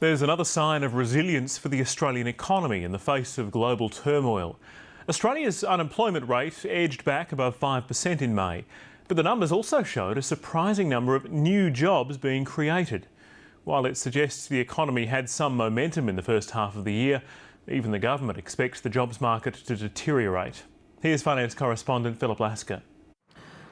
There's another sign of resilience for the Australian economy in the face of global turmoil. Australia's unemployment rate edged back above 5% in May, but the numbers also showed a surprising number of new jobs being created. While it suggests the economy had some momentum in the first half of the year, even the government expects the jobs market to deteriorate. Here's finance correspondent Philip Lasker.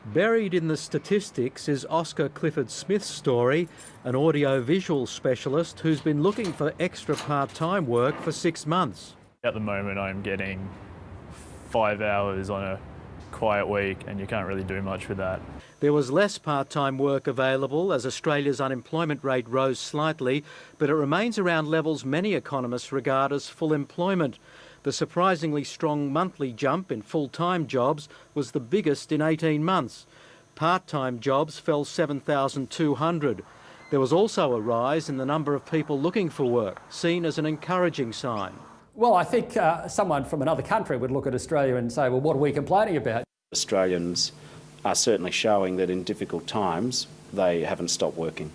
Buried in the statistics is Oscar Clifford-Smith's story, an audio-visual specialist who's been looking for extra part-time work for 6 months. At the moment I'm getting 5 hours on a quiet week and you can't really do much with that. There was less part-time work available as Australia's unemployment rate rose slightly, but it remains around levels many economists regard as full employment. The surprisingly strong monthly jump in full-time jobs was the biggest in 18 months. Part-time jobs fell 7,200. There was also a rise in the number of people looking for work, seen as an encouraging sign. Well, I think someone from another country would look at Australia and say, well, what are we complaining about? Australians are certainly showing that in difficult times they haven't stopped working.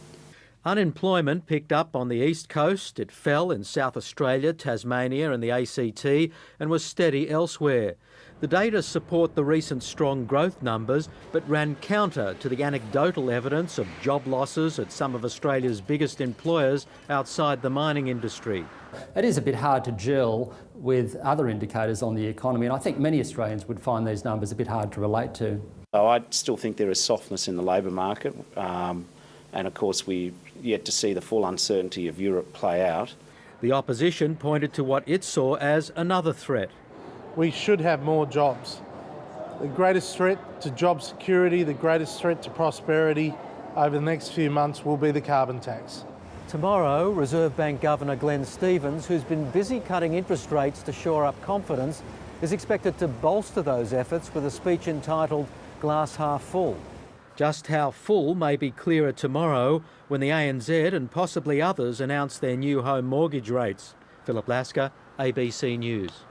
Unemployment picked up on the east coast. It fell in South Australia, Tasmania and the ACT and was steady elsewhere. The data support the recent strong growth numbers but ran counter to the anecdotal evidence of job losses at some of Australia's biggest employers outside the mining industry. It is a bit hard to gel with other indicators on the economy, and I think many Australians would find these numbers a bit hard to relate to. I still think there is softness in the labour market, and of course we're yet to see the full uncertainty of Europe play out. The opposition pointed to what it saw as another threat. We should have more jobs. The greatest threat to job security, the greatest threat to prosperity over the next few months will be the carbon tax. Tomorrow, Reserve Bank Governor Glenn Stevens, who's been busy cutting interest rates to shore up confidence, is expected to bolster those efforts with a speech entitled Glass Half Full. Just how full may be clearer tomorrow when the ANZ and possibly others announce their new home mortgage rates. Philip Lasker, ABC News.